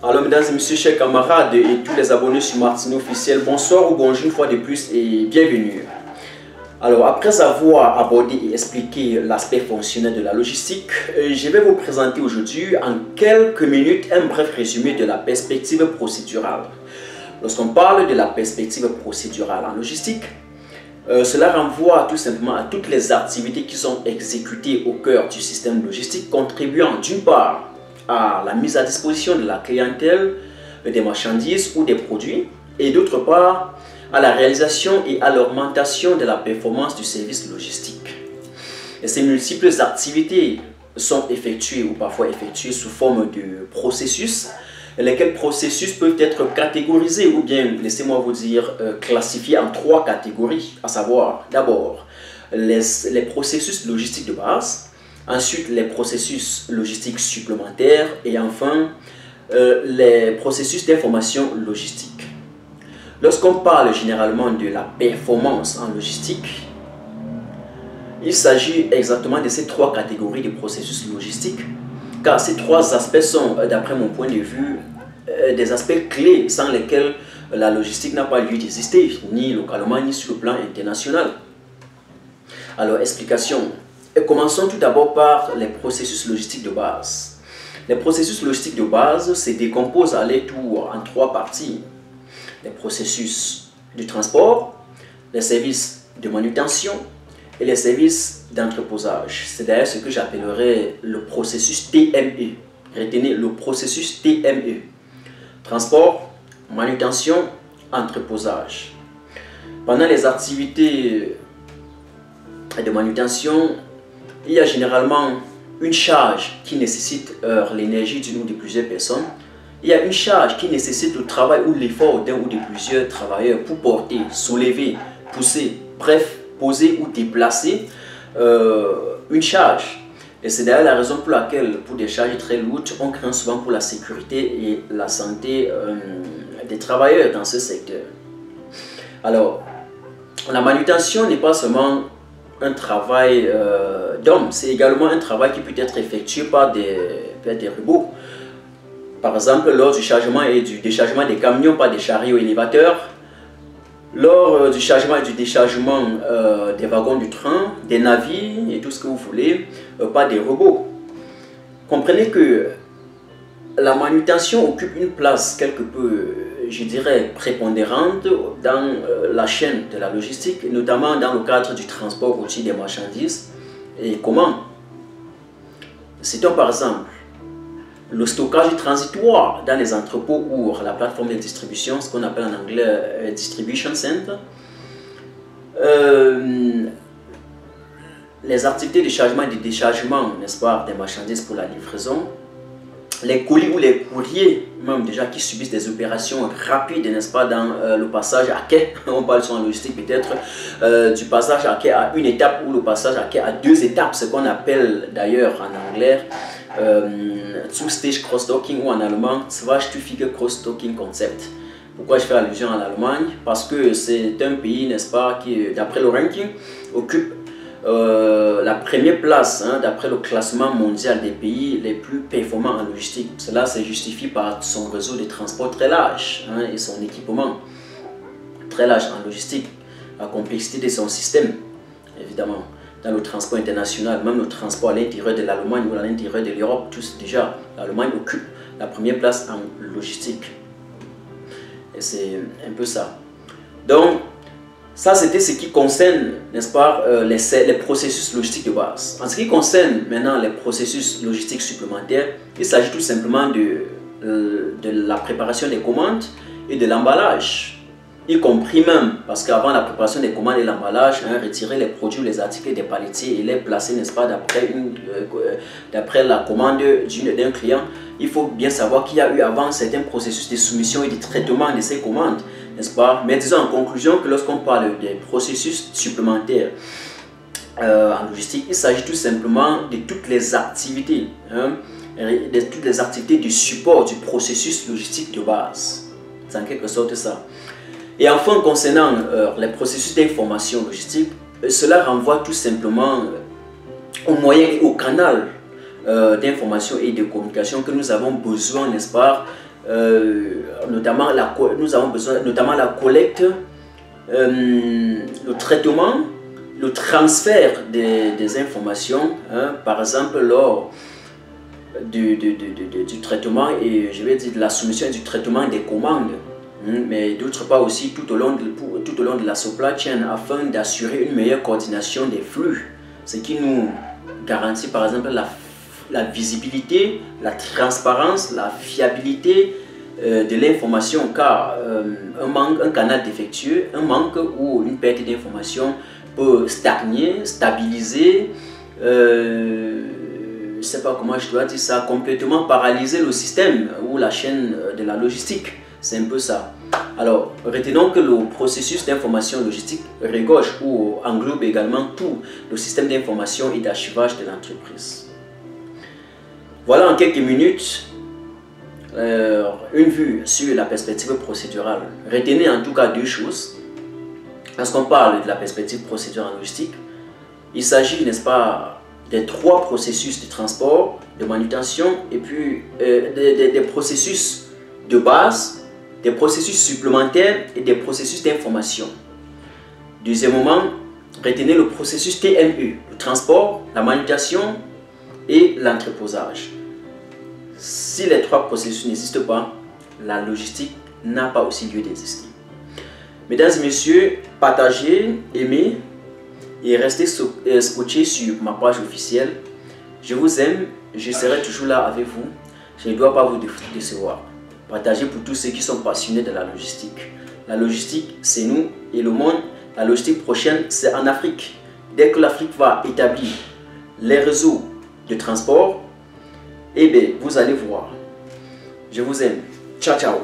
Alors mesdames et messieurs, chers camarades et tous les abonnés sur Martino Officiel, bonsoir ou bonjour une fois de plus et bienvenue. Alors après avoir abordé et expliqué l'aspect fonctionnel de la logistique, je vais vous présenter aujourd'hui en quelques minutes un bref résumé de la perspective procédurale. Lorsqu'on parle de la perspective procédurale en logistique, cela renvoie tout simplement à toutes les activités qui sont exécutées au cœur du système logistique, contribuant d'une part à la mise à disposition de la clientèle des marchandises ou des produits et d'autre part à la réalisation et à l'augmentation de la performance du service logistique. Et ces multiples activités sont effectuées ou parfois effectuées sous forme de processus, lesquels processus peuvent être catégorisés ou bien, laissez-moi vous dire, classifiés en trois catégories, à savoir d'abord les processus logistiques de base, ensuite les processus logistiques supplémentaires et enfin les processus d'information logistique. Lorsqu'on parle généralement de la performance en logistique, il s'agit exactement de ces trois catégories de processus logistiques, car ces trois aspects sont, d'après mon point de vue, des aspects clés sans lesquels la logistique n'a pas lieu d'exister, ni localement ni sur le plan international. Alors, explication. Et commençons tout d'abord par les processus logistiques de base. Les processus logistiques de base se décomposent à leur tour en trois parties. Les processus du transport, les services de manutention et les services d'entreposage. C'est d'ailleurs ce que j'appellerais le processus TME. Retenez le processus TME. Transport, manutention, entreposage. Pendant les activités de manutention, il y a généralement une charge qui nécessite l'énergie d'une ou de plusieurs personnes. Il y a une charge qui nécessite le travail ou l'effort d'un ou de plusieurs travailleurs pour porter, soulever, pousser, bref, poser ou déplacer une charge. Et c'est d'ailleurs la raison pour laquelle, pour des charges très lourdes, on craint souvent pour la sécurité et la santé des travailleurs dans ce secteur. Alors, la manutention n'est pas seulement un travail d'homme, c'est également un travail qui peut être effectué par des robots. Par exemple, lors du chargement et du déchargement des camions par des chariots élévateurs, lors du chargement et du déchargement des wagons du train, des navires et tout ce que vous voulez, par des robots. Comprenez que la manutention occupe une place quelque peu, je dirais, prépondérante dans la chaîne de la logistique, notamment dans le cadre du transport routier des marchandises. Et comment? Citons par exemple le stockage transitoire dans les entrepôts ou la plateforme de distribution, ce qu'on appelle en anglais distribution center. Les activités de chargement et de déchargement, n'est-ce pas, des marchandises pour la livraison. Les colis ou les courriers, même déjà qui subissent des opérations rapides, n'est-ce pas, dans le passage à quai, on parle sur en logistique peut-être, du passage à quai à une étape ou le passage à quai à deux étapes, ce qu'on appelle d'ailleurs en anglais Two-Stage Cross-Docking ou en allemand Zwei-Stufige Cross-Docking Concept. Pourquoi je fais allusion à l'Allemagne? Parce que c'est un pays, n'est-ce pas, qui, d'après le ranking, occupe la première place d'après le classement mondial des pays les plus performants en logistique. Cela se justifie par son réseau de transport très large et son équipement très large en logistique, la complexité de son système, évidemment, dans le transport international, même le transport à l'intérieur de l'Allemagne ou à l'intérieur de l'Europe, tous déjà, l'Allemagne occupe la première place en logistique. Et c'est un peu ça. Donc, ça, c'était ce qui concerne, n'est-ce pas, les processus logistiques de base. En ce qui concerne maintenant les processus logistiques supplémentaires, il s'agit tout simplement de la préparation des commandes et de l'emballage, y compris même, parce qu'avant la préparation des commandes et l'emballage, retirer les produits, les articles des palettiers et les placer, n'est-ce pas, d'après la commande d'un client, il faut bien savoir qu'il y a eu avant certains processus de soumission et de traitement de ces commandes, n'est-ce pas? Mais disons en conclusion que lorsqu'on parle des processus supplémentaires en logistique, il s'agit tout simplement de toutes les activités, de toutes les activités du support du processus logistique de base. C'est en quelque sorte ça. Et enfin, concernant les processus d'information logistique, cela renvoie tout simplement aux moyens et au canal d'information et de communication que nous avons besoin, n'est-ce pas, notamment nous avons besoin notamment la collecte, le traitement, le transfert des informations, hein, par exemple lors du traitement et je vais dire de la soumission et du traitement des commandes, mais d'autre part aussi tout au long de la supply chain afin d'assurer une meilleure coordination des flux, ce qui nous garantit par exemple la visibilité, la transparence, la fiabilité de l'information, car un canal défectueux, un manque ou une perte d'information peut stagner, stabiliser, je ne sais pas comment je dois dire ça, complètement paralyser le système ou la chaîne de la logistique. C'est un peu ça. Alors, retenons que le processus d'information logistique regorge ou englobe également tout le système d'information et d'archivage de l'entreprise. Voilà en quelques minutes une vue sur la perspective procédurale. Retenez en tout cas deux choses. Lorsqu'on parle de la perspective procédurale logistique, il s'agit, n'est-ce pas, des trois processus de transport, de manutention et puis des processus de base, des processus supplémentaires et des processus d'information. Deuxièmement, retenez le processus TMU, le transport, la manutention et l'entreposage. Si les trois processus n'existent pas, la logistique n'a pas aussi lieu d'exister. Mesdames et messieurs, partagez, aimez et restez scotchés sur ma page officielle. Je vous aime, je serai toujours là avec vous. Je ne dois pas vous décevoir. Partagez pour tous ceux qui sont passionnés de la logistique. La logistique, c'est nous et le monde. La logistique prochaine, c'est en Afrique. Dès que l'Afrique va établir les réseaux de transport, eh bien, vous allez voir. Je vous aime. Ciao, ciao.